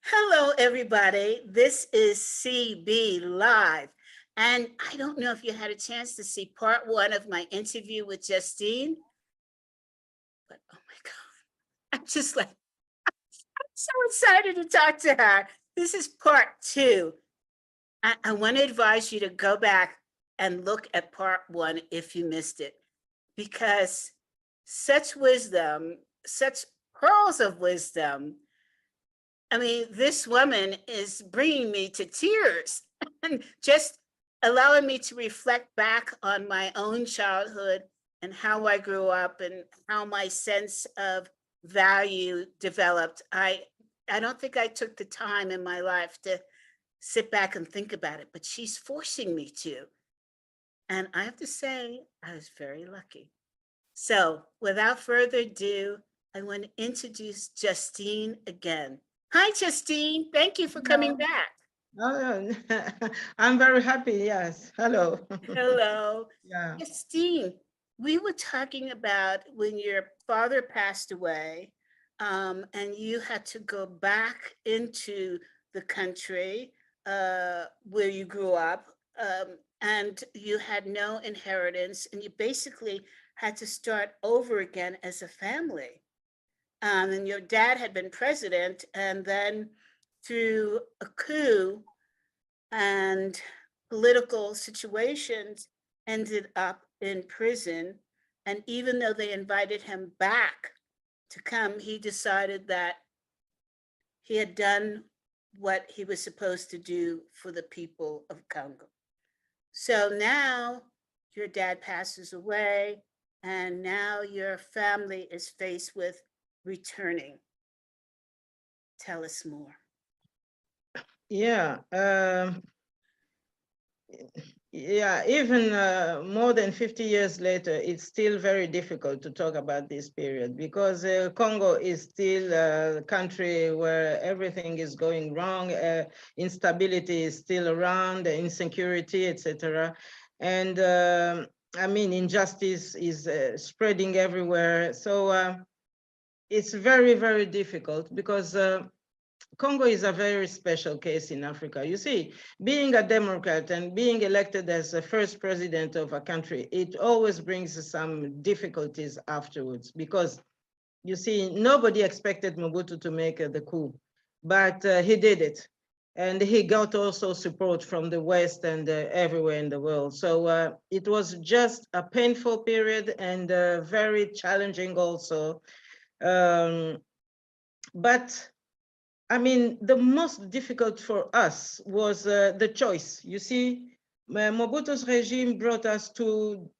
Hello, everybody. This is CB Live. And I don't know if you had a chance to see part one of my interview with Justine, but oh my God, I'm just like, I'm so excited to talk to her. This is part two. I want to advise you to go back and look at part one if you missed it, because such wisdom, such pearls of wisdom. I mean, this woman is bringing me to tears and just allowing me to reflect back on my own childhood and how I grew up and how my sense of value developed. I don't think I took the time in my life to sit back and think about it, but she's forcing me to. And I have to say, I was very lucky. So without further ado, I want to introduce Justine again. Hi, Justine. Thank you for coming Hello. back. Oh, I'm very happy. Yes. Hello. Hello. Yeah. Justine, we were talking about when your father passed away, and you had to go back into the country where you grew up, and you had no inheritance, and you basically had to start over again as a family. And your dad had been president, and then through a coup and political situations, ended up in prison. And even though they invited him back to come, he decided that he had done what he was supposed to do for the people of Congo. So now your dad passes away, and now your family is faced with returning. Tell us more. Yeah. Yeah. Even more than 50 years later, it's still very difficult to talk about this period because Congo is still a country where everything is going wrong. Instability is still around, insecurity, etc. And I mean, injustice is spreading everywhere. So it's very, very difficult because Congo is a very special case in Africa. You see, being a Democrat and being elected as the first president of a country, it always brings some difficulties afterwards because, you see, nobody expected Mobutu to make the coup, but he did it. And he got also support from the West and everywhere in the world. So it was just a painful period and very challenging also. Um, but I mean, the most difficult for us was the choice. You see, Mobutu's regime brought us to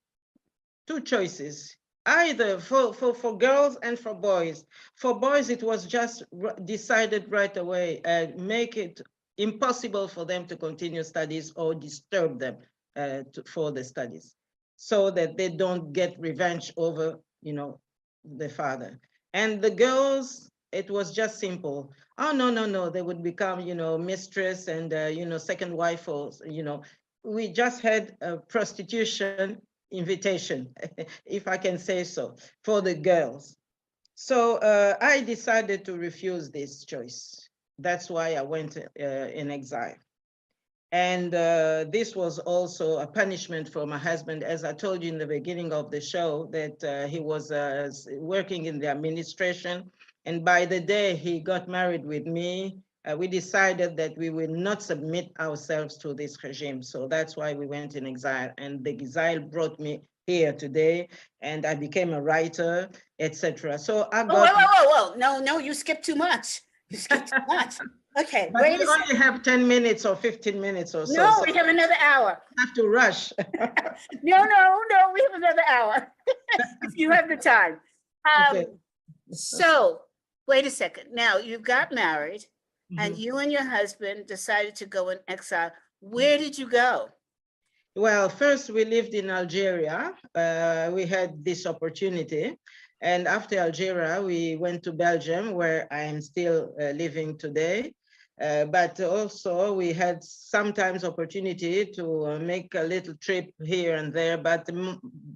two choices, either for girls and for boys. For boys, it was just decided right away, make it impossible for them to continue studies or disturb them for the studies so that they don't get revenge over, the father. And the girls, it was just simple. Oh, no, no, no, they would become, mistress and, second wife or, we just had a prostitution invitation, if I can say so, for the girls. So I decided to refuse this choice. That's why I went in exile. And this was also a punishment for my husband. As I told you in the beginning of the show, that he was working in the administration. And by the day he got married with me, we decided that we will not submit ourselves to this regime. So that's why we went in exile. And the exile brought me here today, and I became a writer, etc. So I got. Whoa. No, you skipped too much. You skipped too much. Okay, But wait we a second. only have 10 minutes or 15 minutes or so. No, So we have another hour. I have to rush. No, we have another hour. If you have the time. Okay. So wait a second. Now you got married and Mhm. you and your husband decided to go in exile. Where did you go? Well, first we lived in Algeria. We had this opportunity. And after Algeria, we went to Belgium, where I am still living today. But also we had sometimes opportunity to make a little trip here and there. But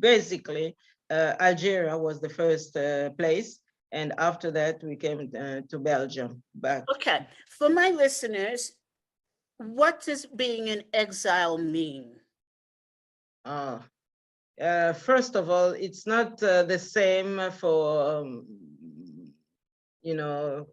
basically, Algeria was the first place. And after that, we came to Belgium back. Okay, for my listeners, what does being in exile mean? First of all, it's not the same for, you know,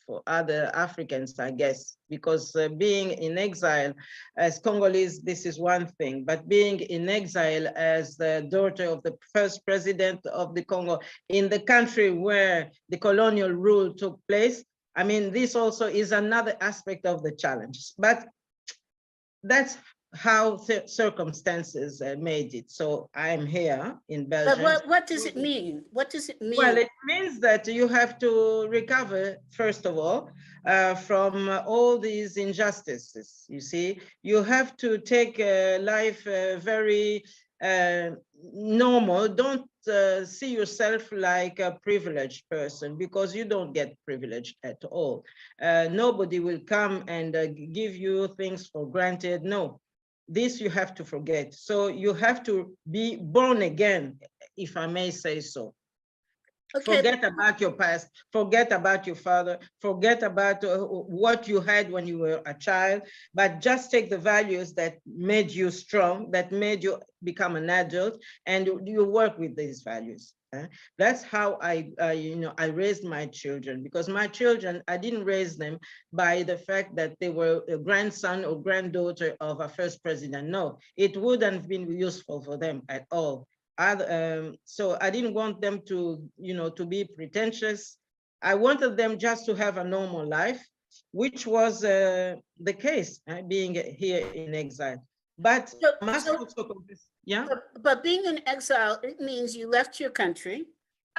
for other Africans, I guess, because being in exile as Congolese, this is one thing, but being in exile as the daughter of the first president of the Congo in the country where the colonial rule took place, I mean, this also is another aspect of the challenge, but that's how circumstances made it. So I'm here in But Belgium. what does it mean? What does it mean? Well, it means that you have to recover, first of all, from all these injustices. You see, you have to take life very normal. Don't see yourself like a privileged person, because you don't get privilege at all. Nobody will come and give you things for granted. No, this you have to forget. So you have to be born again, if I may say so. Okay. Forget about your past, forget about your father, forget about what you had when you were a child, but just take the values that made you strong, that made you become an adult, and you work with these values. That's how I raised my children, because my children, I didn't raise them by the fact that they were a grandson or granddaughter of a first president. No, it wouldn't have been useful for them at all. So I didn't want them to, to be pretentious. I wanted them just to have a normal life, which was the case, being here in exile. But yeah. But being in exile, it means you left your country.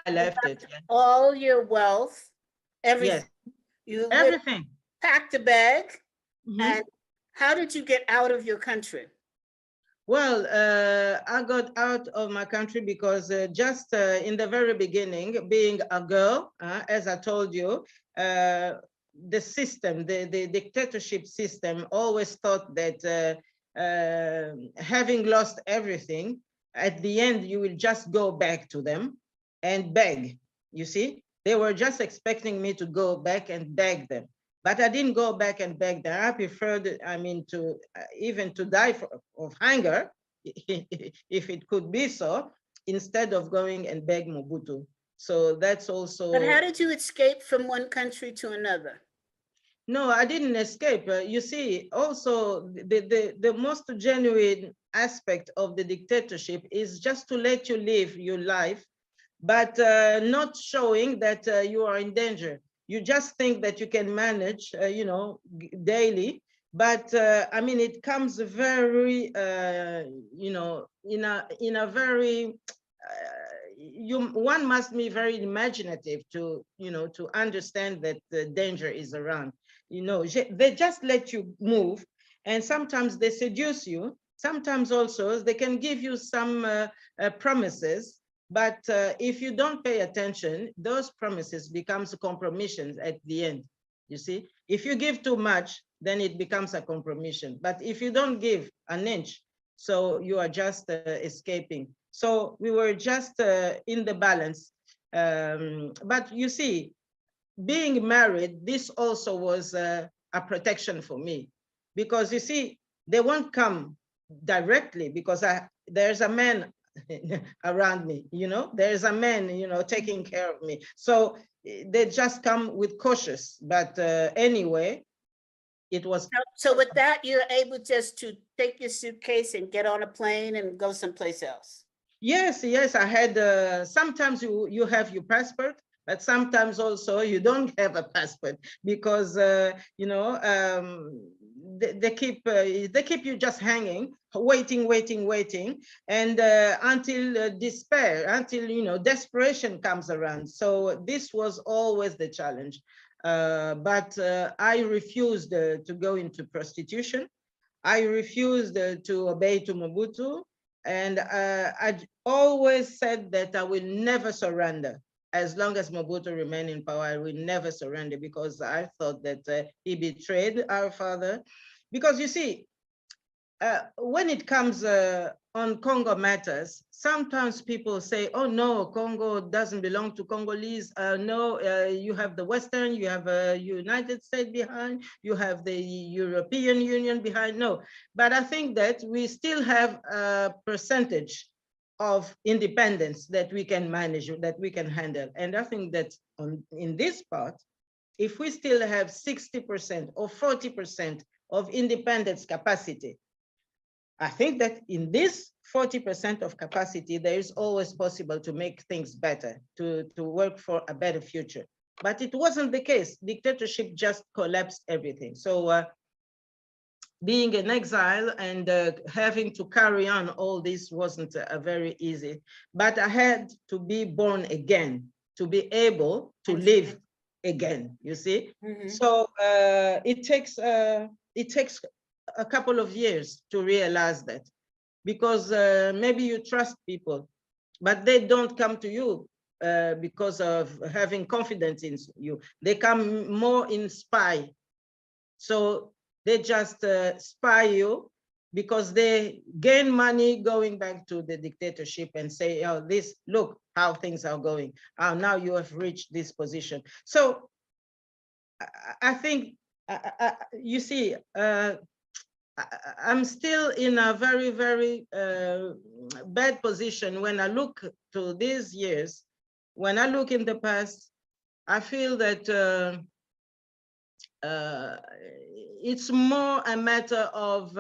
I left it. Yeah. All your wealth, everything. Yes. You everything. Packed a bag. And how did you get out of your country? Well, I got out of my country because just in the very beginning, being a girl, as I told you, the system, the dictatorship system always thought that having lost everything, at the end, you will just go back to them and beg, you see? They were just expecting me to go back and beg them. But I didn't go back and beg them. I preferred, to even to die of hunger, if it could be so, instead of going and beg Mobutu. So that's also. But how did you escape from one country to another? No, I didn't escape. You see, also the most genuine aspect of the dictatorship is just to let you live your life, but not showing that you are in danger. You just think that you can manage, daily. But it comes very, in a very, one must be very imaginative to, to understand that the danger is around. They just let you move, and sometimes they seduce you. Sometimes also they can give you some promises. But if you don't pay attention, those promises becomes compromisions at the end, you see? If you give too much, then it becomes a compromission. But if you don't give an inch, so you are just escaping. So we were just in the balance. But you see, being married, this also was a protection for me. Because you see, they won't come directly because there's a man around me, there's a man, taking care of me. So they just come with cautious, but anyway, it was. So with that, you're able just to take your suitcase and get on a plane and go someplace else? Yes, I had, sometimes you have your passport, but sometimes also you don't have a passport because, they keep you just hanging, waiting, and until despair, until, desperation comes around. So this was always the challenge. But I refused to go into prostitution. I refused to obey to Mobutu. And I always said that I will never surrender. As long as Mobutu remained in power, I will never surrender, because I thought that he betrayed our father. Because you see, when it comes on Congo matters, sometimes people say, oh no, Congo doesn't belong to Congolese. No, you have the Western, you have a United States behind, you have the European Union behind. No, but I think that we still have a percentage of independence that we can manage, that we can handle. And I think that in this part, if we still have 60% or 40% of independence capacity, I think that in this 40% of capacity, there is always possible to make things better, to work for a better future. But it wasn't the case. Dictatorship just collapsed everything. So being in exile and having to carry on all this wasn't very easy. But I had to be born again, to be able to live again, you see? Mm-hmm. So it takes a couple of years to realize that, because maybe you trust people, but they don't come to you because of having confidence in you. They come more in spy. So they just spy you because they gain money going back to the dictatorship and say, oh, this, look how things are going. Now you have reached this position. So I think, you see, I'm still in a very, very bad position when I look to these years. When I look in the past, I feel that it's more a matter of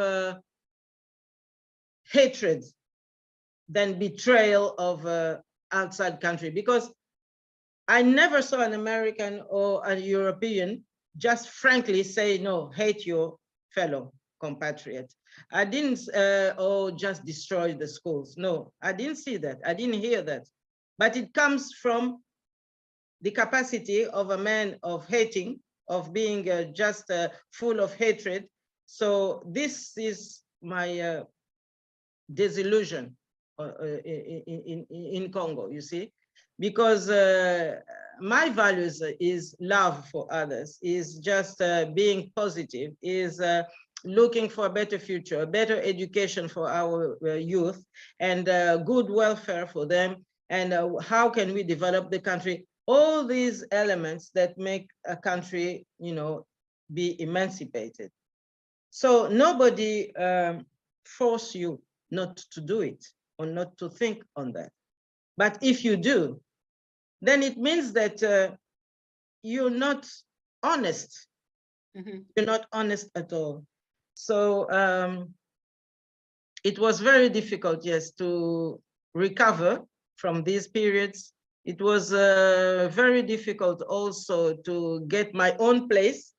hatred than betrayal of outside country, because I never saw an American or a European just frankly say, no, hate your fellow compatriot. I didn't, oh, just destroy the schools. No, I didn't see that. I didn't hear that. But it comes from the capacity of a man of hating, of being just full of hatred. So this is my disillusion in Congo, you see, because my values is love for others, is just being positive, is looking for a better future, a better education for our youth, and good welfare for them, and how can we develop the country? All these elements that make a country, you know, be emancipated. So nobody force you not to do it or not to think on that. But if you do, then it means that you're not honest. Mm-hmm. You're not honest at all. So it was very difficult, yes, to recover from these periods. It was very difficult also to get my own place,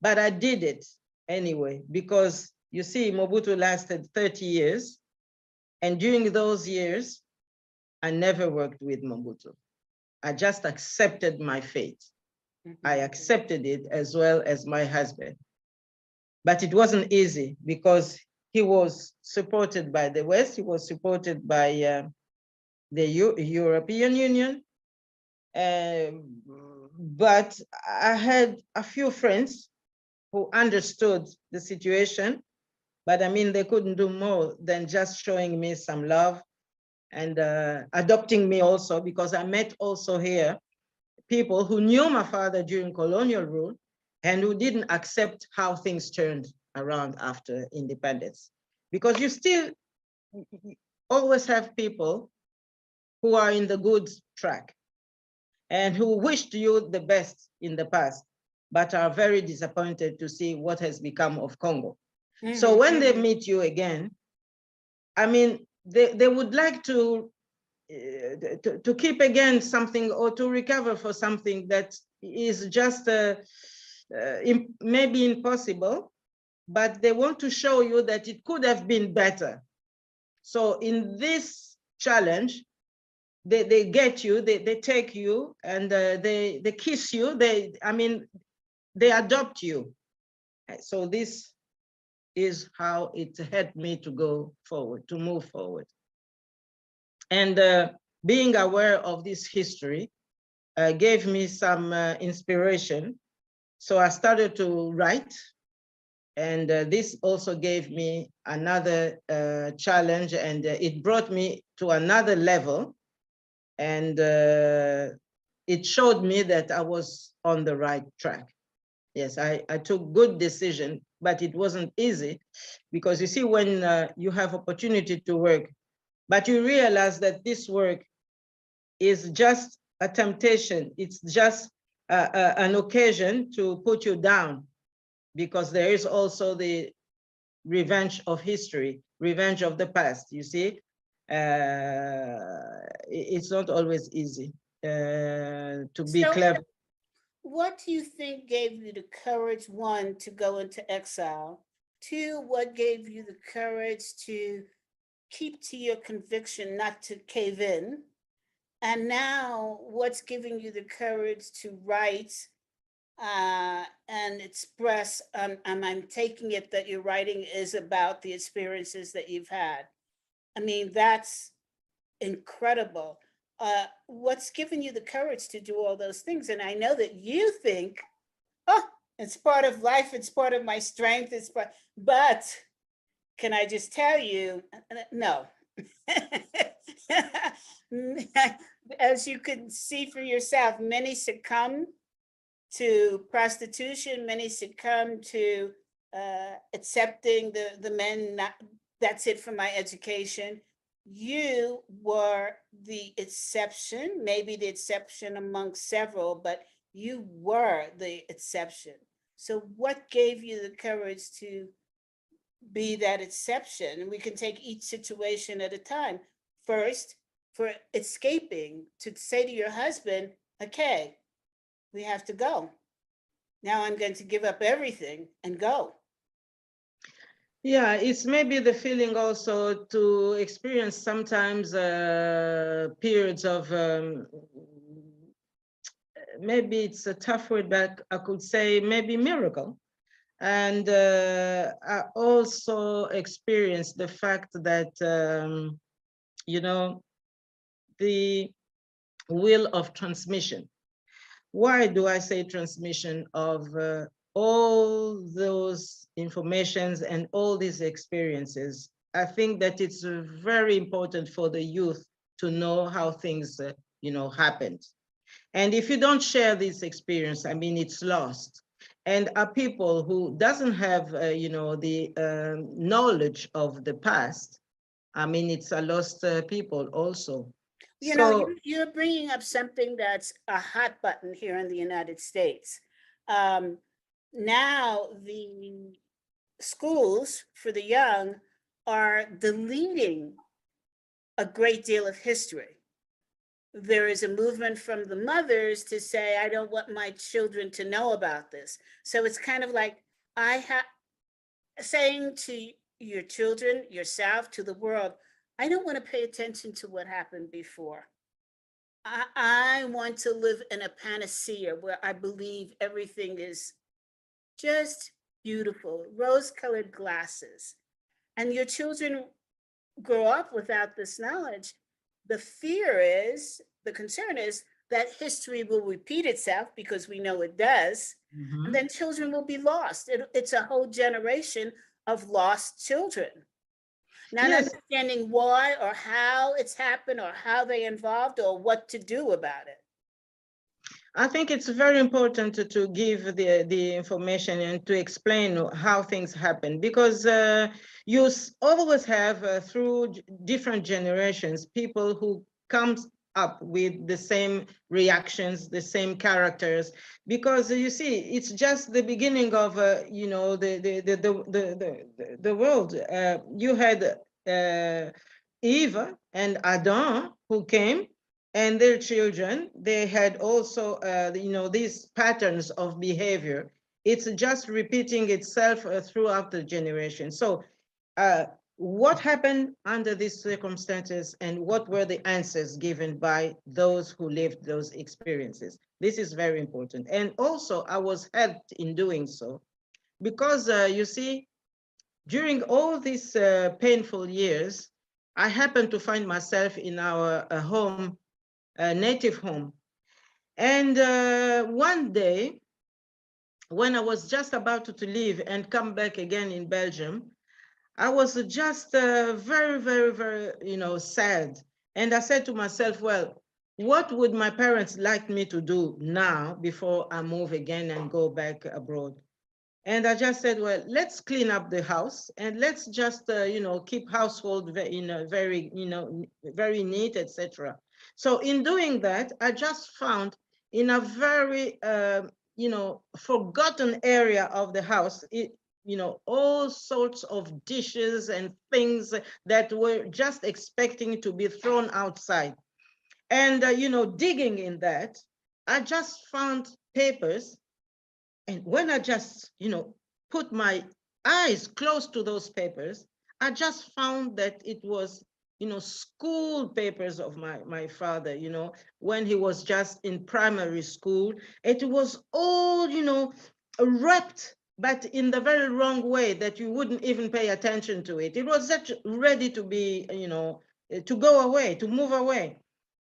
but I did it anyway, because you see, Mobutu lasted 30 years. And during those years, I never worked with Mobutu. I just accepted my fate. Mm-hmm. I accepted it as well as my husband. But it wasn't easy because he was supported by the West. He was supported by the European Union. But I had a few friends who understood the situation, but I mean, they couldn't do more than just showing me some love and adopting me also, because I met also here people who knew my father during colonial rule and who didn't accept how things turned around after independence. Because you still always have people who are in the good track and who wished you the best in the past, but are very disappointed to see what has become of Congo. Mm-hmm. So when they meet you again, I mean, they would like to keep again something, or to recover for something that is just maybe impossible, but they want to show you that it could have been better. So in this challenge, they get you, they take you, and they kiss you, they adopt you. So this is how it helped me to go forward, to move forward. And being aware of this history gave me some inspiration. So I started to write And this also gave me another challenge, and it brought me to another level. And it showed me that I was on the right track. Yes, I took good decision, but it wasn't easy, because you see, when you have opportunity to work, but you realize that this work is just a temptation. It's just an occasion to put you down, because there is also the revenge of history, revenge of the past, you see. It's not always easy to be So clever. what do you think gave you the courage, one, to go into exile? Two, what gave you the courage to keep to your conviction, not to cave in? And now, what's giving you the courage to write and express? And I'm taking it that your writing is about the experiences that you've had. I mean, that's incredible. What's given you the courage to do all those things? And I know that you think, oh, it's part of life, it's part of my strength, it's part, but can I just tell you, no. As you can see for yourself, many succumb to prostitution, many succumb to accepting the men, not, that's it for my education. You were the exception, maybe the exception among several, but you were the exception. So what gave you the courage to be that exception? And we can take each situation at a time. First, for escaping, to say to your husband, okay, we have to go. Now I'm going to give up everything and go. Yeah, it's maybe the feeling also to experience sometimes periods of, maybe it's a tough word, but I could say maybe miracle. And I also experienced the fact that, you know, the will of transmission. Why do I say transmission of all those informations and all these experiences? I think that it's very important for the youth to know how things, happened. And if you don't share this experience, I mean, it's lost. And are people who doesn't have, the knowledge of the past, I mean, it's a lost people also. You know, So you're bringing up something that's a hot button here in the United States. Now, the schools for the young are deleting a great deal of history. There is a movement from the mothers to say, I don't want my children to know about this. So it's kind of like I have saying to your children, yourself, to the world, I don't want to pay attention to what happened before. I want to live in a panacea where I believe everything is just beautiful, rose-colored glasses. And your children grow up without this knowledge. The fear is, the concern is that history will repeat itself, because we know it does. And then children will be lost. It's a whole generation of lost children. Not yes, understanding why or how it's happened or how they involved or what to do about it. I think it's very important to give the information and to explain how things happen, because you always have through different generations people who comes up with the same reactions, the same characters, because you see, it's just the beginning of the world. You had Eve and Adam who came, and their children, they had also, these patterns of behavior. It's just repeating itself throughout the generation. So what happened under these circumstances, and what were the answers given by those who lived those experiences? This is very important. And also I was helped in doing so, because you see, during all these painful years, I happened to find myself in our home, native home. And one day, when I was just about to leave and come back again in Belgium, I was just very, very, very, sad. And I said to myself, well, what would my parents like me to do now before I move again and go back abroad? And I just said, well, let's clean up the house and let's just, keep household very, very neat, etc. So in doing that, I just found in a very, forgotten area of the house, all sorts of dishes and things that were just expecting to be thrown outside. And, digging in that, I just found papers. And when I just, put my eyes close to those papers, I just found that it was, school papers of my father, when he was just in primary school. It was all, wrapped, but in the very wrong way that you wouldn't even pay attention to it. It was such ready to be, to go away, to move away.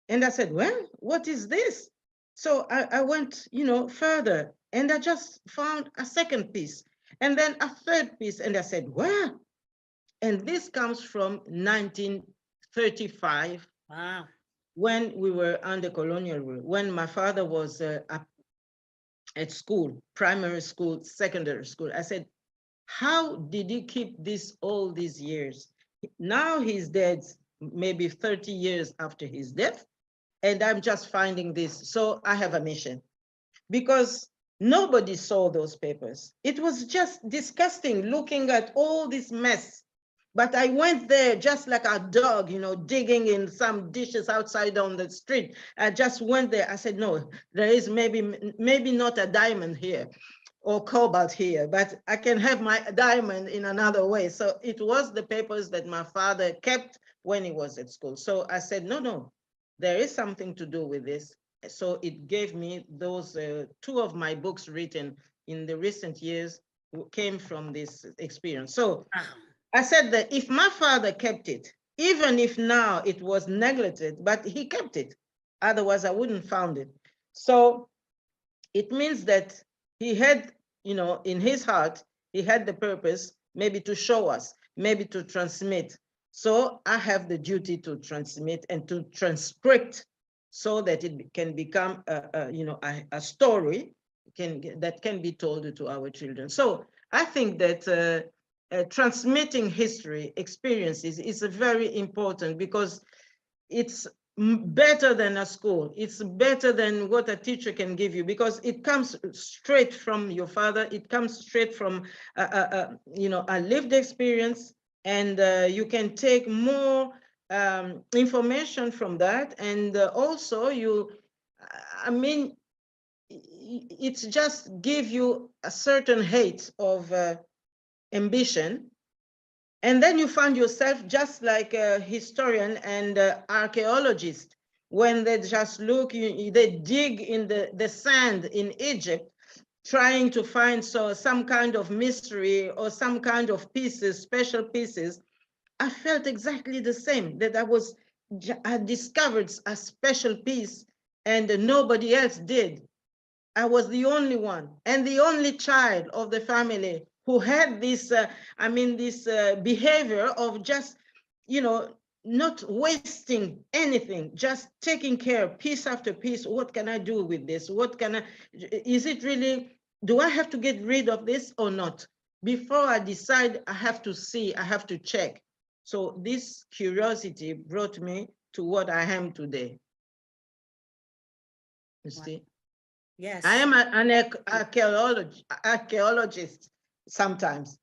And I said, well, what is this? So I went, further, and I just found a second piece, and then a third piece, and I said, wow. And this comes from 1935. Wow. When we were under colonial rule, when my father was at school, primary school, secondary school. I said, how did he keep this all these years? Now he's dead, maybe 30 years after his death, and I'm just finding this. So I have a mission, because nobody saw those papers. It was just disgusting looking at all this mess. But I went there just like a dog, digging in some dishes outside on the street. I just went there. I said, no, there is maybe not a diamond here or cobalt here, but I can have my diamond in another way. So it was the papers that my father kept when he was at school. So I said, no, there is something to do with this. So it gave me those two of my books written in the recent years came from this experience. So I said that if my father kept it, even if now it was neglected, but he kept it, otherwise I wouldn't found it. So it means that he had, in his heart, he had the purpose maybe to show us, maybe to transmit. So I have the duty to transmit and to transcript so that it can become a story that can be told to our children. So I think that transmitting history experiences is very important, because it's better than a school. It's better than what a teacher can give you, because it comes straight from your father. It comes straight from a lived experience, and you can take more information from that. And also it's just give you a certain height of ambition. And then you find yourself just like a historian and archaeologist. When they just look, they dig in the sand in Egypt, trying to find some kind of mystery or some kind of pieces, special pieces. I felt exactly the same, that I discovered a special piece and nobody else did. I was the only one and the only child of the family who had this, behavior of just, not wasting anything, just taking care, piece after piece. What can I do with this? Is it really, do I have to get rid of this or not? Before I decide, I have to see, I have to check. So this curiosity brought me to what I am today. You see? Yes. I am an archaeologist sometimes.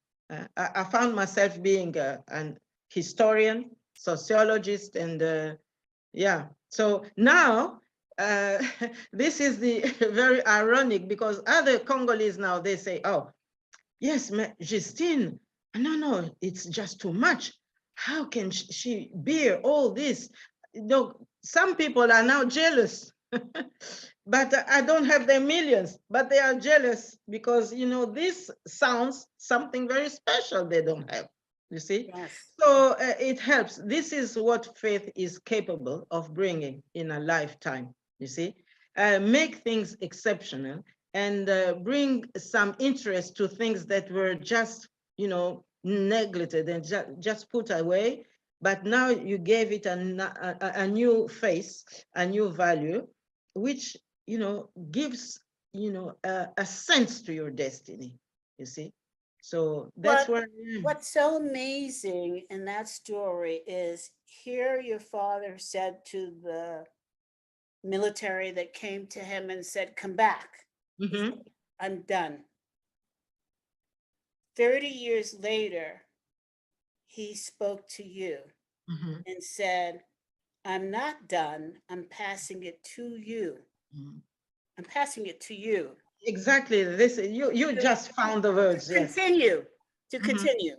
I found myself being an historian, sociologist, and yeah. So now, this is the very ironic, because other Congolese now, they say, oh, yes, Justine, no, it's just too much. How can she bear all this? Some people are now jealous. But I don't have their millions, but they are jealous because, this sounds something very special they don't have, you see? Yes. So it helps. This is what faith is capable of bringing in a lifetime, you see? Make things exceptional and bring some interest to things that were just, neglected and just put away. But now you gave it a new face, a new value, which, gives, a sense to your destiny, you see? So that's What where I am. what's so amazing in that story is here your father said to the military that came to him and said, "Come back." He Mhm, said, "I'm done." 30 years later, he spoke to you mhm, and said, "I'm not done. I'm passing it to you. mhm. I'm passing it to you Exactly. This you to, just found the to words. Yes. continue, to Mhm, continue."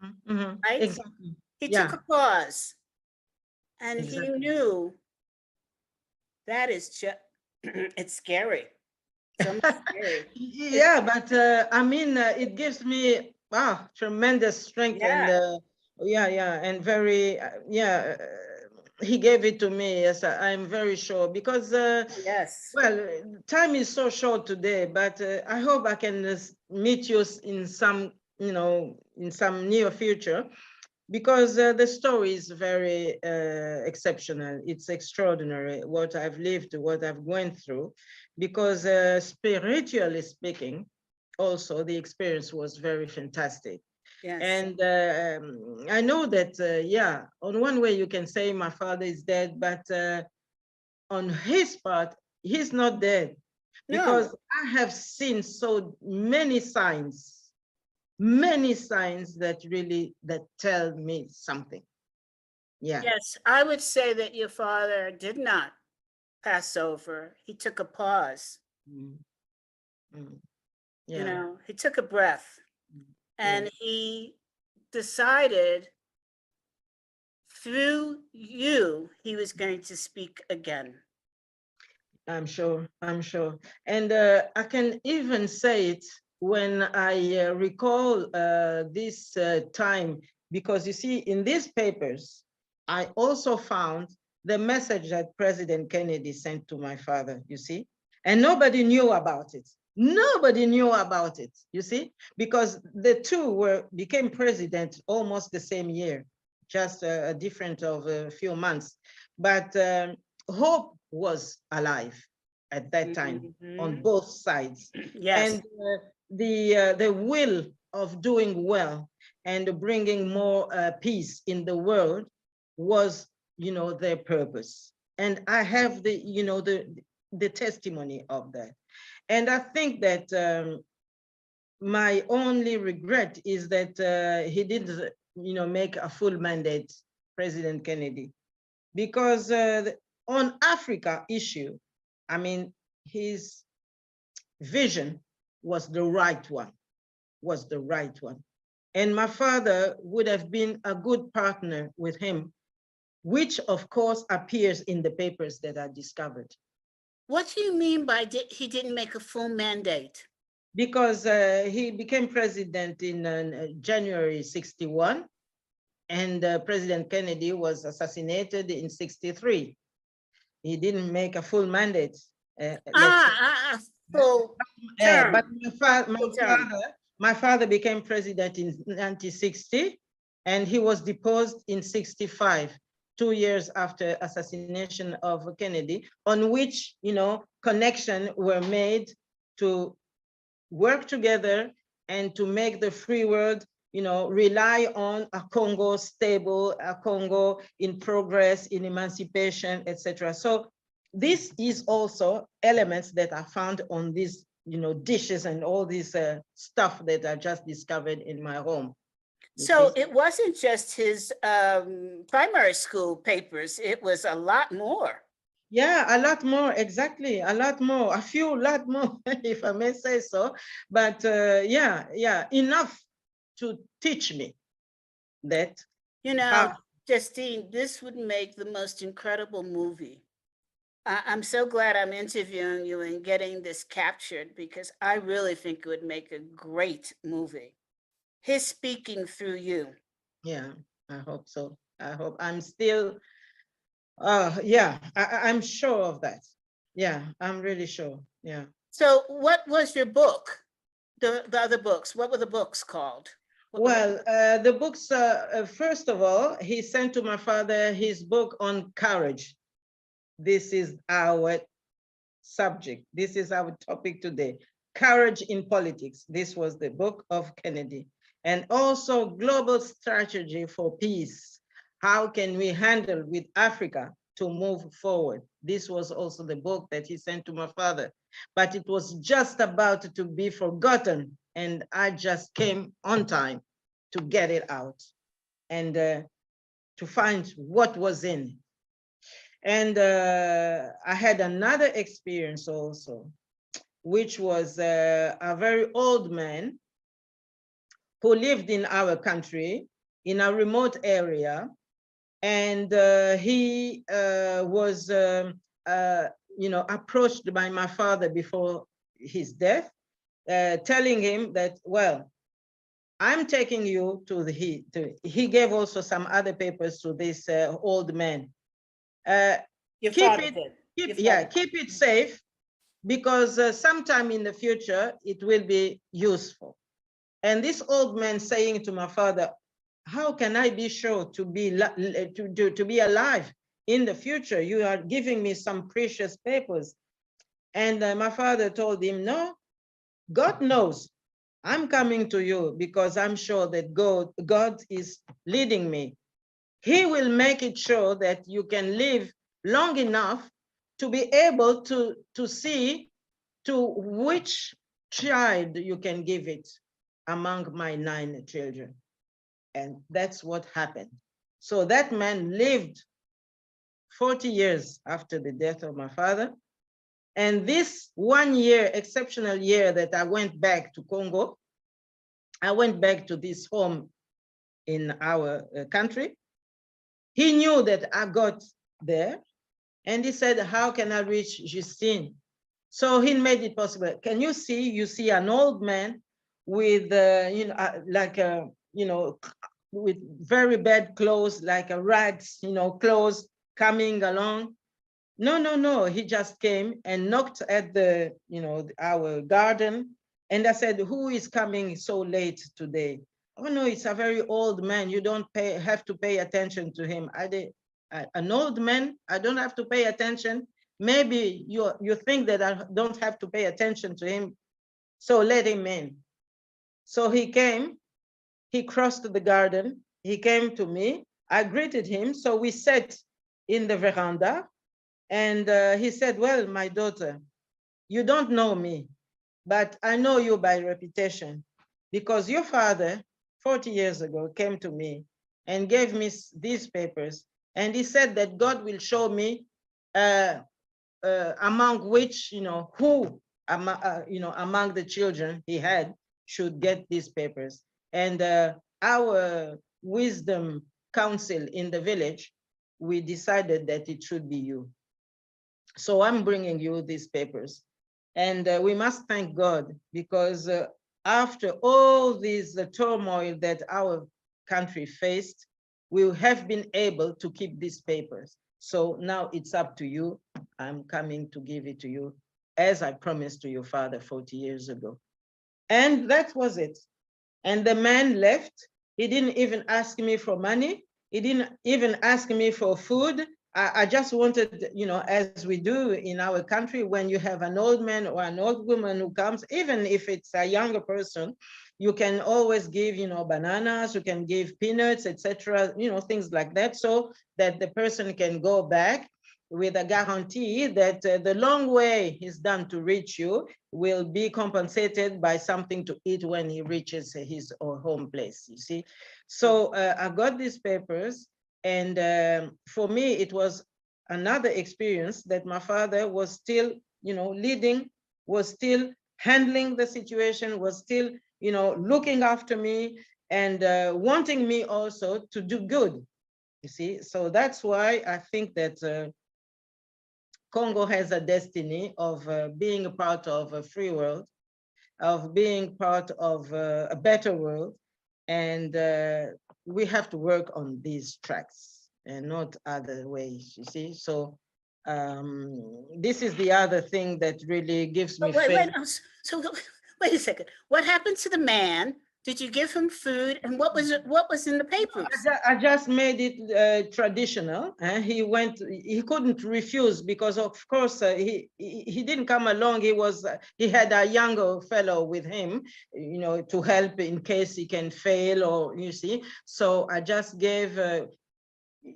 mhm, mhm. Right? Exactly. He took Yeah. a pause and he Exactly. knew that is just, it's scary. It's almost scary. It- Yeah, but I mean, it gives me tremendous strength and yeah, yeah, and very yeah. He gave it to me. Yes, I'm very sure because yes. well, time is so short today. But I hope I can meet you in some, in some near future, because the story is very exceptional. It's extraordinary what I've lived, what I've went through, because spiritually speaking, also the experience was very fantastic. Yes. And I know that, yeah, on one way you can say my father is dead, but on his part, he's not dead, No. because I have seen so many signs that really that tell me something. Yeah. Yes, I would say that your father did not pass over. He took a pause. Mm, mm, You yeah. know, he took a breath Yeah. and he decided through you he was going to speak again. I'm sure. I'm sure. And I can even say it when I recall this time, because you see, in these papers, I also found the message that President Kennedy sent to my father, you see, and nobody knew about it. Nobody knew about it, you see, because the two became president almost the same year, just a difference of a few months. But hope was alive at that time on Mhm. both sides, Yes. and the will of doing well and bringing more peace in the world was, their purpose. And I have the testimony of that. And I think that my only regret is that he didn't, make a full mandate, President Kennedy, because on Africa issue, I mean, his vision was the right one, was the right one. And my father would have been a good partner with him, which of course appears in the papers that I discovered. What do you mean by he didn't make a full mandate? Because he became president in January 61, and President Kennedy was assassinated in 63. He didn't make a full mandate, let's say. Full But term. my Full term. father, my father became president in 1960, and he was deposed in 65, 2 years after assassination of Kennedy, on which, connection were made to work together and to make the free world, rely on a Congo stable, a Congo in progress, in emancipation, etc. So this is also elements that are found on these, dishes and all this stuff that I just discovered in my home. You So see? it wasn't just his primary school papers, it was a lot more. Yeah, a lot more, exactly, a lot more, a few lot more, if I may say so. But yeah, enough to teach me that You know, how. Justine, this would make the most incredible movie. I'm so glad I'm interviewing you and getting this captured because I really think it would make a great movie. His speaking through you. Yeah, I hope so. I hope I'm still, yeah, I'm sure of that. Yeah, I'm really sure. Yeah. So what was your book? The other books, what were the books called? Well, the books, first of all, he sent to my father his book on courage. This is our subject. This is our topic today. Courage in Politics. This was the book of Kennedy. And also Global Strategy for Peace. How can we handle with Africa to move forward? This was also the book that he sent to my father, but it was just about to be forgotten. And I just came on time to get it out and to find what was in it. And I had another experience also, which was a very old man who lived in our country in a remote area. And he was, approached by my father before his death, telling him that, well, I'm taking you to he gave also some other papers to this old man. Keep it safe, because sometime in the future, it will be useful. And this old man saying to my father, how can I be sure to be alive in the future? You are giving me some precious papers. And my father told him, no, God knows. I'm coming to you because I'm sure that God is leading me. He will make it sure that you can live long enough to be able to see to which child you can give it among my 9 children. And that's what happened. So that man lived 40 years after the death of my father. And this 1 year, exceptional year that I went back to Congo, I went back to this home in our country. He knew that I got there, and he said, how can I reach Justine? So he made it possible. Can you see an old man with, with very bad clothes, like a rags, clothes coming along? No, he just came and knocked at our garden. And I said, who is coming so late today? Oh no, it's a very old man. You don't have to pay attention to him. An old man, I don't have to pay attention. Maybe you think that I don't have to pay attention to him. So let him in. So he came, he crossed the garden, he came to me, I greeted him. So we sat in the veranda, and he said, well, my daughter, you don't know me, but I know you by reputation, because your father 40 years ago came to me and gave me these papers. And he said that God will show me among which, who, among the children he had should get these papers. And our wisdom council in the village, we decided that it should be you. So I'm bringing you these papers. And we must thank God, because after all this turmoil that our country faced, we have been able to keep these papers. So now it's up to you. I'm coming to give it to you, as I promised to your father 40 years ago. And that was it. And the man left. He didn't even ask me for money. He didn't even ask me for food. I just wanted, as we do in our country, when you have an old man or an old woman who comes, even if it's a younger person, you can always give, bananas, you can give peanuts, etc., things like that, so that the person can go back with a guarantee that the long way he's done to reach you will be compensated by something to eat when he reaches his or home place, you see. So I got these papers, and for me, it was another experience that my father was still, leading, was still handling the situation, was still, looking after me, and wanting me also to do good, you see. So that's why I think that Congo has a destiny of being a part of a free world, of being part of a better world. And we have to work on these tracks and not other ways, you see. So This is the other thing that really gives me Wait, faith. so wait a second. What happened to the man? Did you give him food? And what was in the papers? I just made it traditional. He couldn't refuse because of course he didn't come along. He had a younger fellow with him, you know, to help in case he can fail, or you see. So I just gave,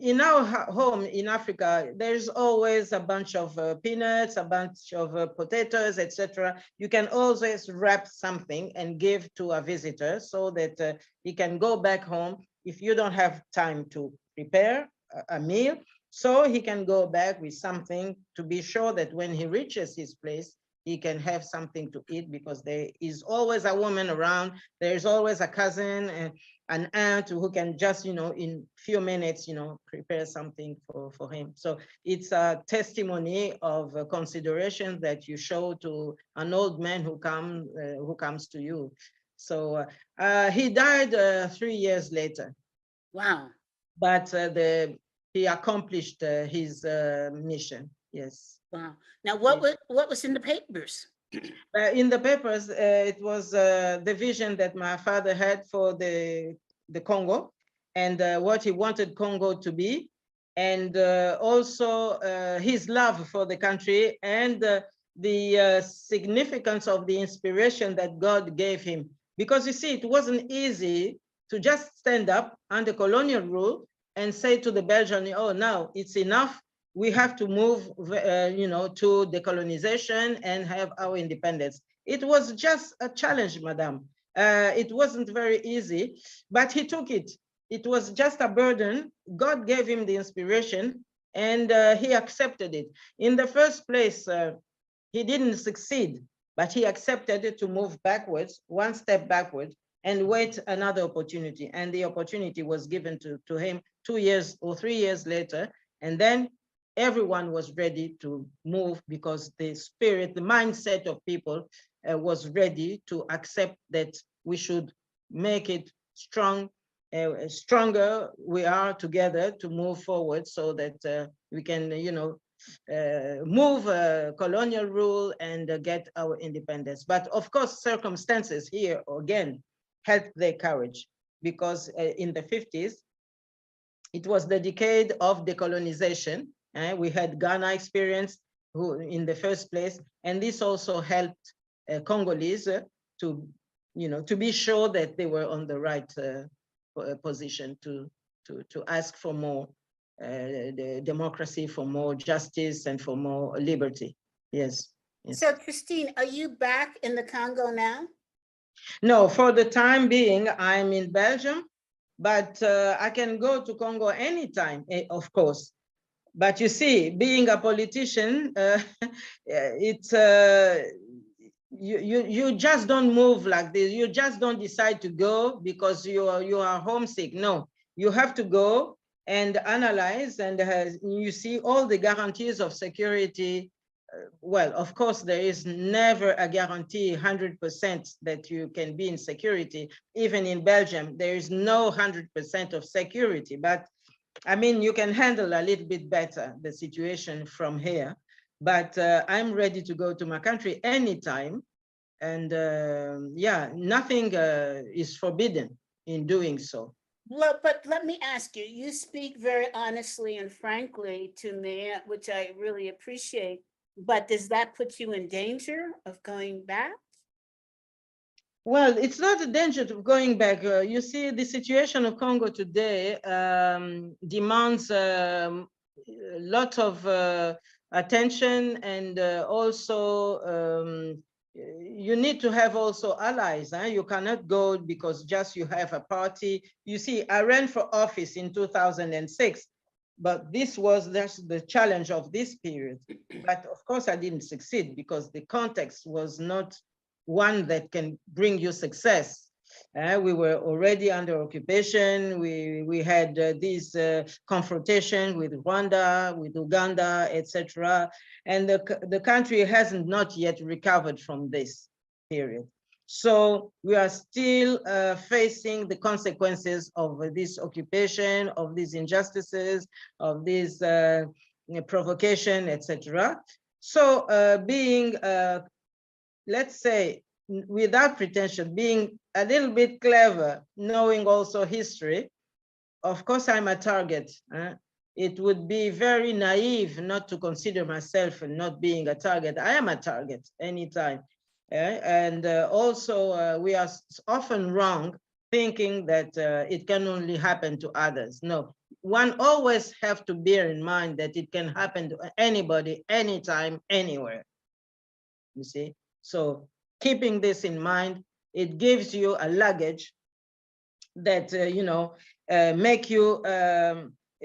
in our home in Africa, there's always a bunch of peanuts, a bunch of potatoes, etc. You can always wrap something and give to a visitor so that he can go back home if you don't have time to prepare a meal. So he can go back with something to be sure that when he reaches his place, he can have something to eat, because there is always a woman around. There's always a cousin and an aunt who can just, you know, in few minutes, you know, prepare something for him. So it's a testimony of consideration that you show to an old man who comes to you. So he died 3 years later. Wow. But he accomplished his mission. Yes. Wow. Now, what was in the papers? In the papers, it was the vision that my father had for the Congo, and what he wanted Congo to be, and also his love for the country, and the significance of the inspiration that God gave him. Because you see, it wasn't easy to just stand up under colonial rule and say to the Belgians, oh, now it's enough. We have to move, you know, to decolonization and have our independence. It was just a challenge, madam. It wasn't very easy, but he took it. It was just a burden. God gave him the inspiration, and he accepted it. In the first place, he didn't succeed, but he accepted it to move backwards, one step backwards, and wait another opportunity. And the opportunity was given to him 2 years or 3 years later. And then everyone was ready to move, because the spirit, the mindset of people was ready to accept that we should make it strong, stronger. We are together to move forward, so that we can, you know, move colonial rule and get our independence. But of course, circumstances here again helped their courage, because in the 50s, it was the decade of decolonization. We had Ghana experience in the first place, and this also helped Congolese to, you know, to be sure that they were on the right position to ask for more the democracy, for more justice, and for more liberty. Yes. Yes. So, Justine, are you back in the Congo now? No, for the time being, I'm in Belgium, but I can go to Congo anytime, of course. But you see, being a politician, it's you just don't move like this. You just don't decide to go because you are homesick. No, you have to go and analyze, and you see all the guarantees of security. Well, of course, there is never a guarantee 100% that you can be in security. Even in Belgium, there is no 100% of security, but I mean, you can handle a little bit better the situation from here. But I'm ready to go to my country anytime. And yeah, nothing is forbidden in doing so. Well, but let me ask you, you speak very honestly and frankly to me, which I really appreciate. But does that put you in danger of going back? Well, it's not a danger of going back. You see, the situation of Congo today demands a lot of attention, and also you need to have also allies. You cannot go because just you have a party. You see, I ran for office in 2006. But this was the challenge of this period. But of course, I didn't succeed because the context was not one that can bring you success. We were already under occupation. We had this confrontation with Rwanda, with Uganda, etc. And the country hasn't not yet recovered from this period. So we are still facing the consequences of this occupation, of these injustices, of these provocation, etc. So being, let's say, without pretension, being a little bit clever, knowing also history, of course, I'm a target. It would be very naive not to consider myself not being a target. I am a target anytime. And also, we are often wrong thinking that it can only happen to others. No, one always have to bear in mind that it can happen to anybody, anytime, anywhere. You see? So keeping this in mind, it gives you a luggage that, you know, make you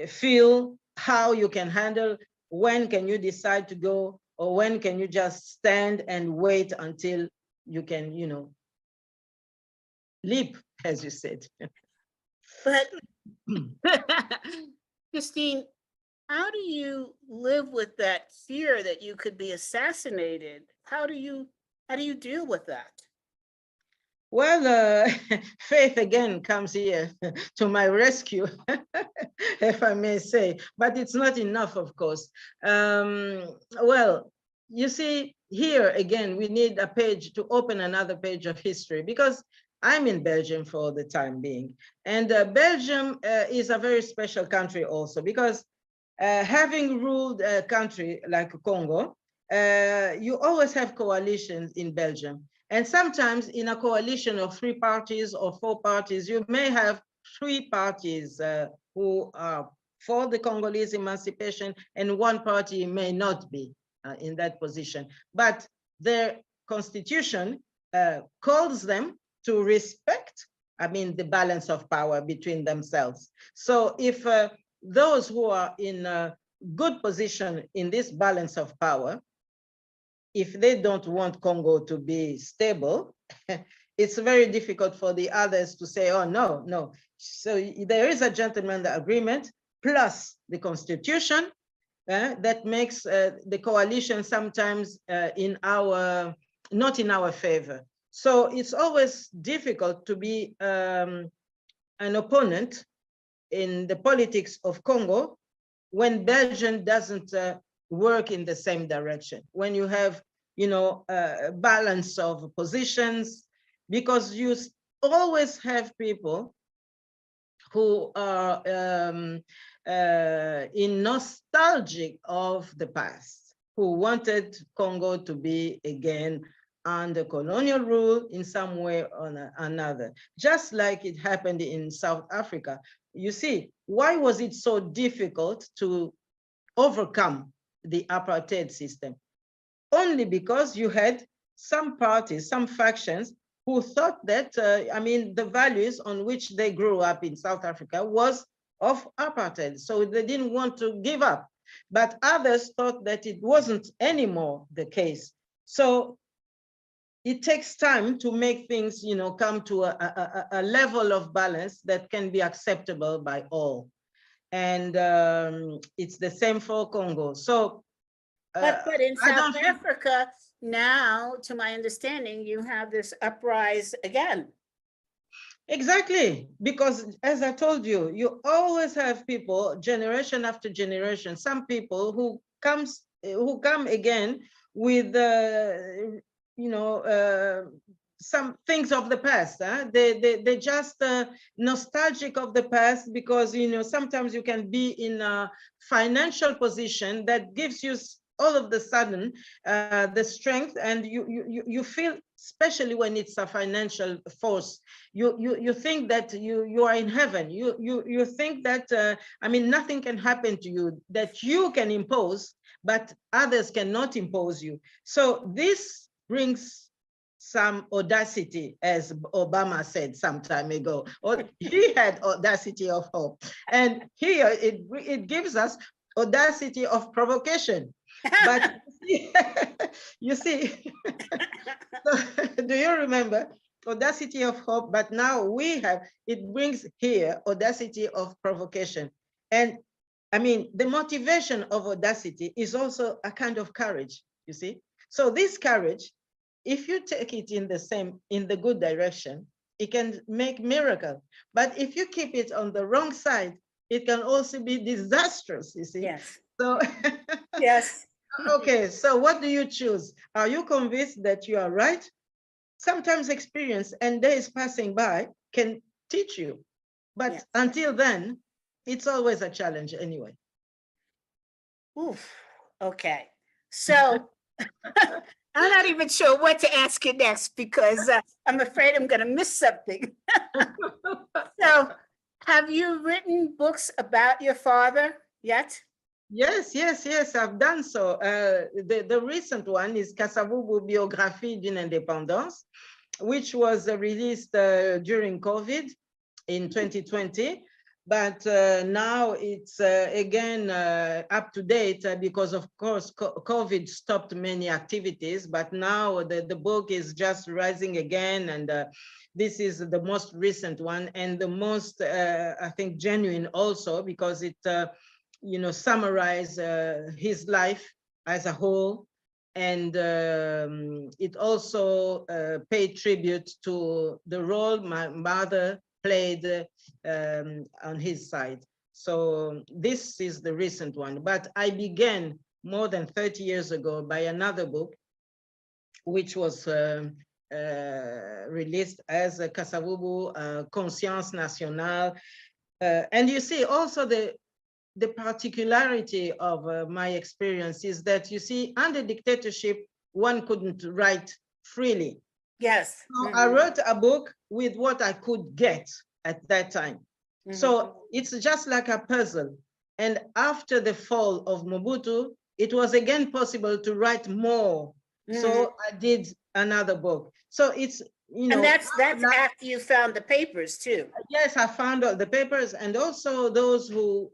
feel how you can handle, when can you decide to go, or when can you just stand and wait until you can, you know, leap, as you said. But Justine, how do you live with that fear that you could be assassinated? How do you deal with that? Well, faith again comes here to my rescue, if I may say, but it's not enough, of course. Well, you see, here again, we need a page to open another page of history, because I'm in Belgium for the time being. And Belgium is a very special country also, because having ruled a country like Congo, you always have coalitions in Belgium. And sometimes in a coalition of 3 parties or 4 parties, you may have 3 parties who are for the Congolese emancipation, and 1 party may not be in that position. But their constitution calls them to respect, I mean, the balance of power between themselves. So if those who are in a good position in this balance of power, if they don't want Congo to be stable, it's very difficult for the others to say, oh, no, no. So there is a gentleman's agreement plus the constitution that makes the coalition sometimes not in our favor. So it's always difficult to be an opponent in the politics of Congo when Belgium doesn't work in the same direction, when you have, you know, a balance of positions, because you always have people who are in nostalgic of the past, who wanted Congo to be again under colonial rule in some way or another, just like it happened in South Africa. You see, why was it so difficult to overcome the apartheid system? Only because you had some parties, some factions who thought that, I mean, the values on which they grew up in South Africa was of apartheid. So they didn't want to give up. But others thought that it wasn't anymore the case. So it takes time to make things, you know, come to a level of balance that can be acceptable by all. And it's the same for Congo. So, but in South Africa now, to my understanding, you have this uprise again. Exactly, because as I told you, you always have people, generation after generation, some people who come again with you know, some things of the past. They just nostalgic of the past, because, you know, sometimes you can be in a financial position that gives you all of the sudden the strength, and you feel, especially when it's a financial force, you think that you are in heaven. You think that I mean, nothing can happen to you that you can impose, but others cannot impose you. So this brings some audacity, as Obama said some time ago, or he had audacity of hope. And here it gives us audacity of provocation. But you see, so, do you remember audacity of hope? But now we have, it brings here audacity of provocation. And I mean, the motivation of audacity is also a kind of courage, you see? So this courage, if you take it in the good direction, it can make miracle. But if you keep it on the wrong side, it can also be disastrous, you see? Yes. So, Yes. okay, so what do you choose? Are you convinced that you are right? Sometimes experience and days passing by can teach you. But Yes. until then, it's always a challenge anyway. Oof. Okay. So I'm not even sure what to ask you next because I'm afraid I'm going to miss something. So, have you written books about your father yet? Yes, I've done so. The recent one is Kasa-Vubu Biographie d'une Indépendance, which was released during COVID in 2020. But now it's again up to date because, of course, COVID stopped many activities. But now the book is just rising again. And this is the most recent one and the most, I think, genuine also because it summarize his life as a whole, and it also paid tribute to the role my mother played on his side. So this is the recent one, but I began more than 30 years ago by another book, which was released as a Kasa-Vubu Conscience Nationale. And you see also the particularity of my experience is that, you see, under dictatorship, one couldn't write freely. Yes. So I wrote a book with what I could get at that time. So it's just like a puzzle. And after the fall of Mobutu, it was again possible to write more. So I did another book. So it's, and that's after you found the papers too. Yes, I found all the papers, and also those who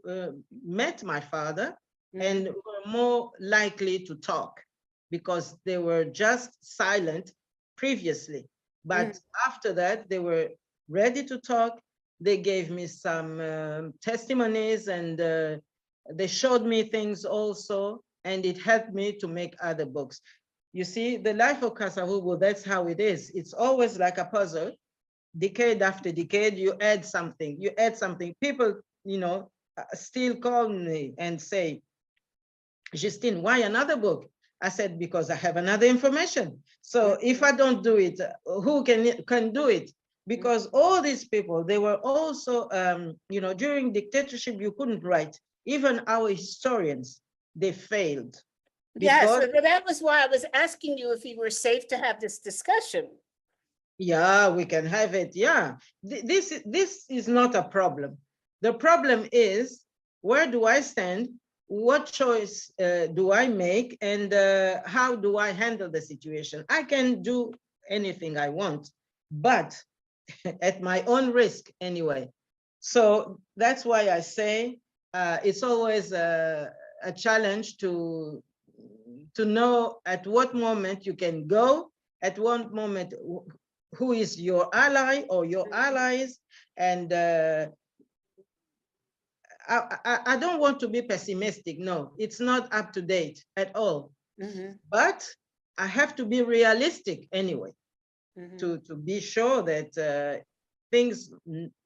met my father and were more likely to talk because they were just silent previously. But after that, they were ready to talk. They gave me some testimonies, and they showed me things also, and it helped me to make other books. You see, the life of Kasa-Vubu, that's how it is. It's always like a puzzle. Decade after decade, you add something, People, still call me and say, Justine, why another book? I said, because I have another information. So if I don't do it, who can do it? Because all these people, they were also, during dictatorship, you couldn't write. Even our historians, they failed. Yes, so that was why I was asking you if you were safe to have this discussion. Yeah, we can have it. Yeah, this is not a problem. The problem is, where do I stand? What choice do I make? And how do I handle the situation? I can do anything I want, but at my own risk anyway. So that's why I say it's always a challenge to know at what moment you can go, at what moment who is your ally or your allies. And I don't want to be pessimistic. No, it's not up to date at all. But I have to be realistic anyway, to be sure that things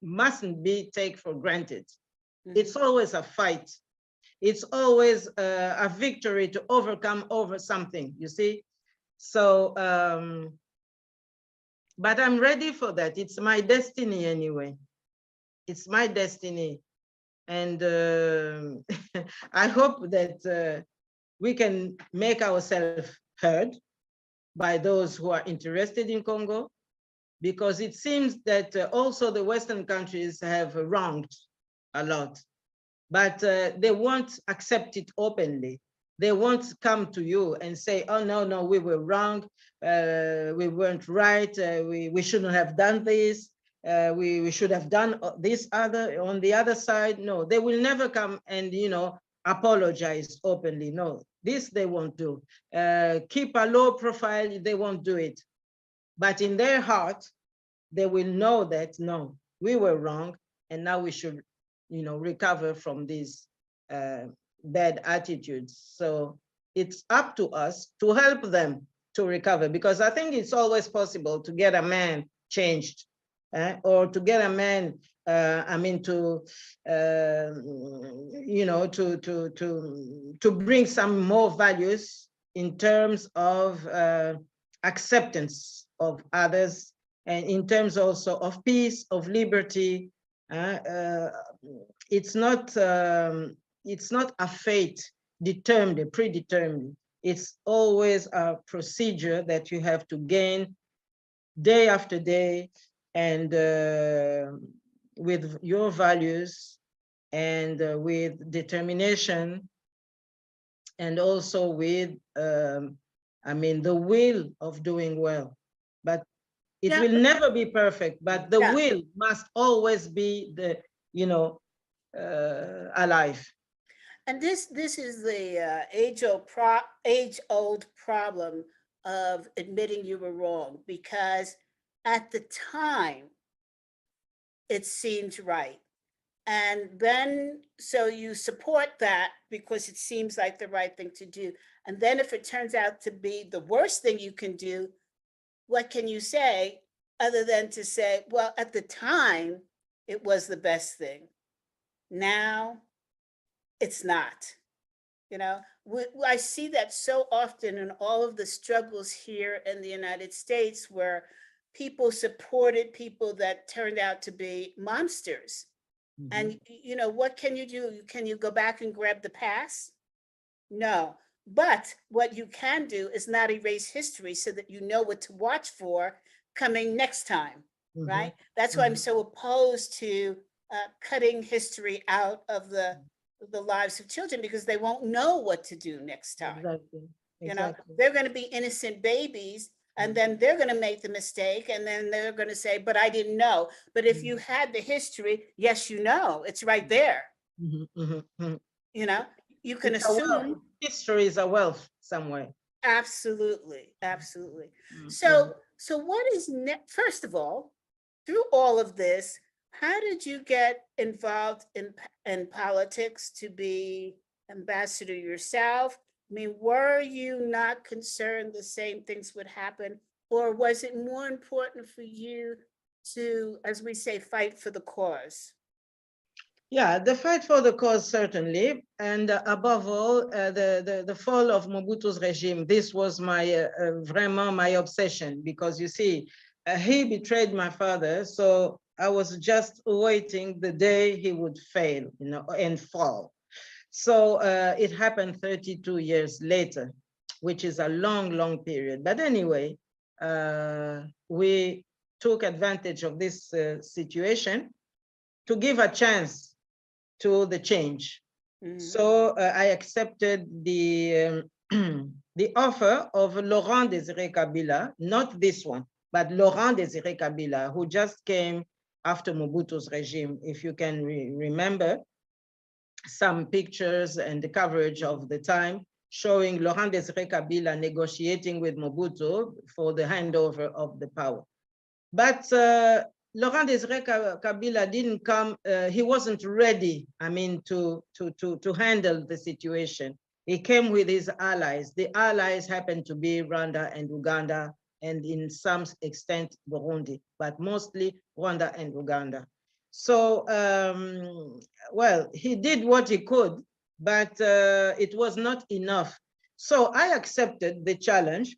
mustn't be taken for granted. It's always a fight. It's always a victory to overcome over something, you see? So, but I'm ready for that. It's my destiny anyway. It's my destiny. And I hope that we can make ourselves heard by those who are interested in Congo, because it seems that also the Western countries have wronged a lot, but they won't accept it openly. They won't come to you and say, oh, no, we were wrong. We weren't right. We shouldn't have done this. We should have done this other on the other side. No, they will never come and, apologize openly. No, this they won't do. Keep a low profile, they won't do it. But in their heart, they will know that, no, we were wrong, and now we should, recover from these bad attitudes. So it's up to us to help them to recover, because I think it's always possible to get a man changed. or to get a man, I mean, you know, to bring some more values in terms of acceptance of others, and in terms also of peace, of liberty. It's not a fate determined, predetermined. It's always a procedure that you have to gain day after day, and with your values, and with determination, and also with, I mean, the will of doing well. But it Yeah. will never be perfect, but the Yeah. will must always be the, you know, alive. And this is the age old problem of admitting you were wrong, because at the time it seemed right. And then, so you support that because it seems like the right thing to do. And then if it turns out to be the worst thing you can do, what can you say other than to say, well, at the time, it was the best thing. Now, it's not. You know, I see that so often in all of the struggles here in the United States, where people supported people that turned out to be monsters. And, you know, what can you do? Can you go back and grab the past? No. But what you can do is not erase history so that you know what to watch for coming next time, right? That's why I'm so opposed to cutting history out of the lives of children, because they won't know what to do next time. Exactly. You know, they're going to be innocent babies, and then they're going to make the mistake, and then they're going to say, but I didn't know. But if you had the history, yes, you know, it's right there. You know, you can assume. History is a wealth somewhere. Absolutely, absolutely. So what is first of all, through all of this, how did you get involved in politics to be ambassador yourself? I mean, were you not concerned the same things would happen, or was it more important for you to, as we say, fight for the cause? Yeah, the fight for the cause, certainly. And above all, the fall of Mobutu's regime. This was my, vraiment my obsession, because you see, he betrayed my father. So I was just waiting the day he would fail, you know, and fall. So it happened 32 years later, which is a long, long period. But anyway, we took advantage of this situation to give a chance to the change. So I accepted the the offer of Laurent Désiré Kabila, not this one, but Laurent Désiré Kabila, who just came after Mobutu's regime. If you can remember some pictures and the coverage of the time showing Laurent Désiré Kabila negotiating with Mobutu for the handover of the power. But Laurent Désiré Kabila didn't come, he wasn't ready, I mean, to handle the situation. He came with his allies. The allies happened to be Rwanda and Uganda, and in some extent Burundi, but mostly Rwanda and Uganda. So, well, he did what he could, but it was not enough. So I accepted the challenge,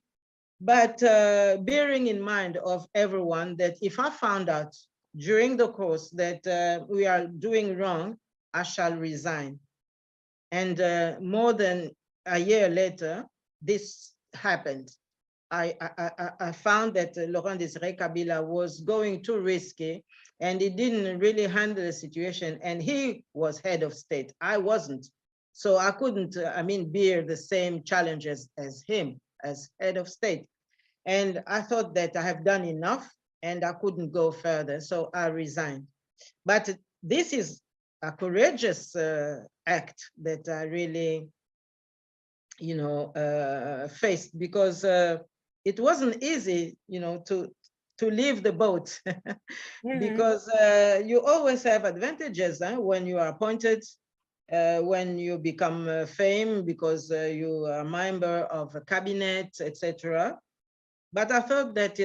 but bearing in mind of everyone that if I found out during the course that we are doing wrong, I shall resign. And more than a year later, this happened. I found that Laurent Désiré Kabila was going too risky, and he didn't really handle the situation, and he was head of state. I wasn't. So I couldn't, I mean, bear the same challenges as him as head of state. And I thought that I have done enough and I couldn't go further, so I resigned. But this is a courageous act that I really, you know, faced, because it wasn't easy, you know, to leave the boat because you always have advantages when you are appointed, when you become fame because you are a member of a cabinet, etc. But I thought that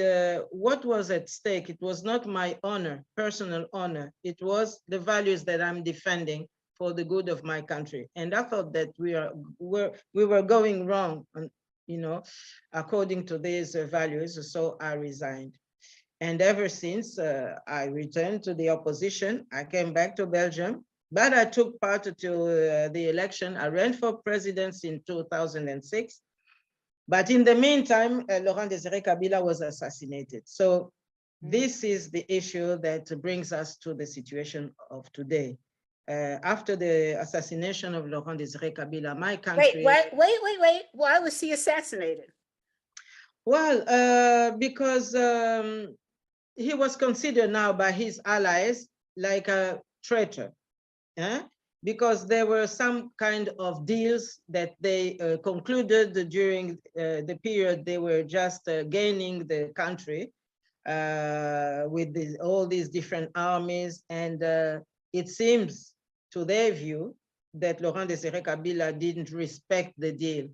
what was at stake, it was not my honor, personal honor. It was the values that I'm defending for the good of my country. And I thought that we were going wrong, according to these values. So I resigned. And ever since I returned to the opposition, I came back to Belgium, but I took part to the election. I ran for president in 2006. But in the meantime, Laurent Désiré Kabila was assassinated. So this is the issue that brings us to the situation of today. After the assassination of Laurent Désiré Kabila, my country— Wait. Why was he assassinated? Well, because he was considered now by his allies like a traitor. Because there were some kind of deals that they concluded during the period they were just gaining the country with all these different armies. And it seems, to their view, that Laurent Désiré Kabila didn't respect the deal.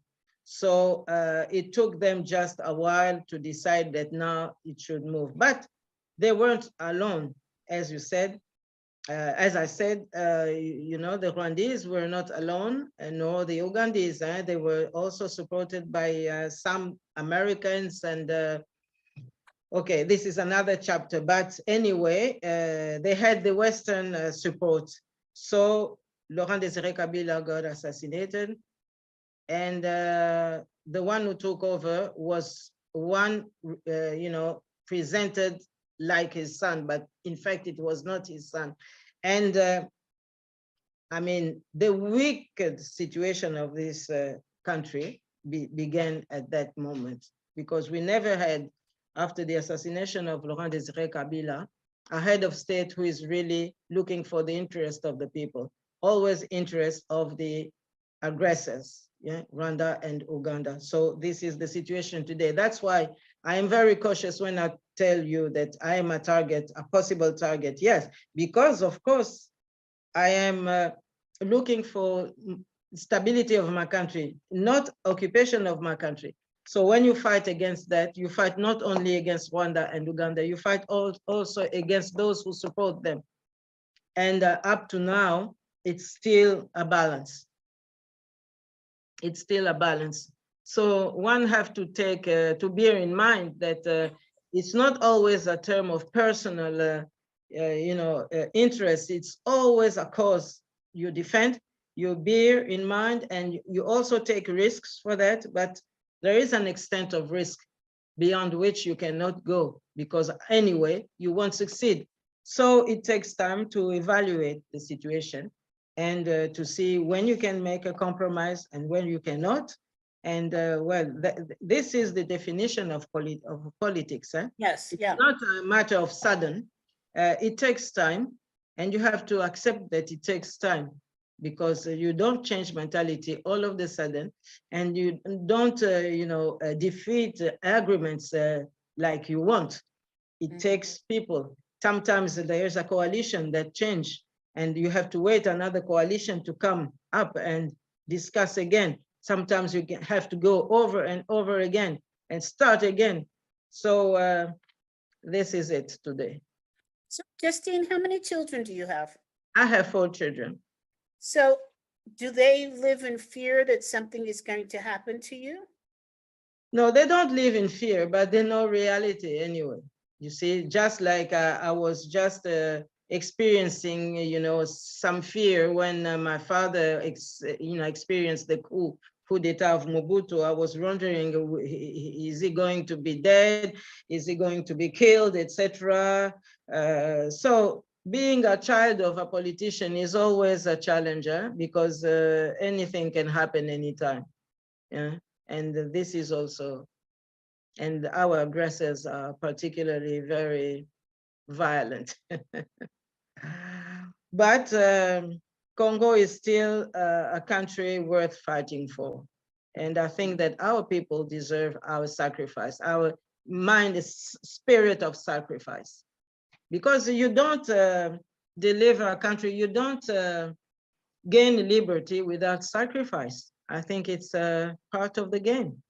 So it took them just a while to decide that now it should move. But they weren't alone, as you said. As I said, the Rwandese were not alone, nor the Ugandese. They were also supported by some Americans. And okay, this is another chapter. But anyway, they had the Western support. So Laurent Désiré Kabila got assassinated. And the one who took over was one, presented like his son, but in fact, it was not his son. And I mean, the wicked situation of this country began at that moment, because we never had, after the assassination of Laurent Désiré Kabila, a head of state who is really looking for the interest of the people, always interest of the aggressors, Rwanda and Uganda. So this is the situation today. That's why I am very cautious when I tell you that I am a target, a possible target. Yes, because of course, I am looking for stability of my country, not occupation of my country. So when you fight against that, you fight not only against Rwanda and Uganda, you fight also against those who support them. And up to now, it's still a balance. It's still a balance. So one have to take, to bear in mind that it's not always a term of personal, interest. It's always a cause you defend, you bear in mind, and you also take risks for that. But there is an extent of risk beyond which you cannot go, because anyway, you won't succeed. So it takes time to evaluate the situation and to see when you can make a compromise and when you cannot. And this is the definition of politics. Yes, it's yeah. not a matter of sudden. It takes time, and you have to accept that it takes time, because you don't change mentality all of a sudden, and you don't, defeat agreements like you want. It takes people. Sometimes there's a coalition that change, and you have to wait another coalition to come up and discuss again. Sometimes you have to go over and over again and start again. So this is it today. So Justine, how many children do you have? I have 4 children. So do they live in fear that something is going to happen to you? No, they don't live in fear, but they know reality anyway. You see, just like I was just experiencing, some fear when my father, experienced the coup d'etat of Mobutu. I was wondering, is he going to be dead? Is he going to be killed, etc.? So being a child of a politician is always a challenger, because anything can happen anytime. Yeah, and this is also, and our aggressors are particularly very violent. But Congo is still a country worth fighting for. And I think that our people deserve our sacrifice. Our mind is spirit of sacrifice. Because you don't deliver a country, you don't gain liberty without sacrifice. I think it's part of the game.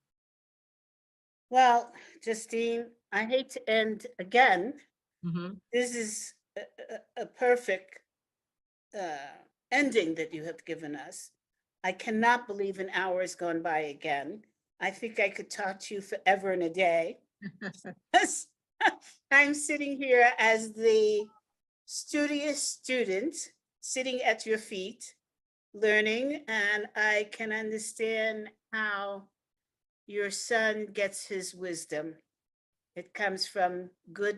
Well, Justine, I hate to end again. Mhm. This is a perfect ending that you have given us. I cannot believe an hour has gone by again. I think I could talk to you forever and a day. I'm sitting here as the studious student sitting at your feet, learning, and I can understand how your son gets his wisdom. It comes from good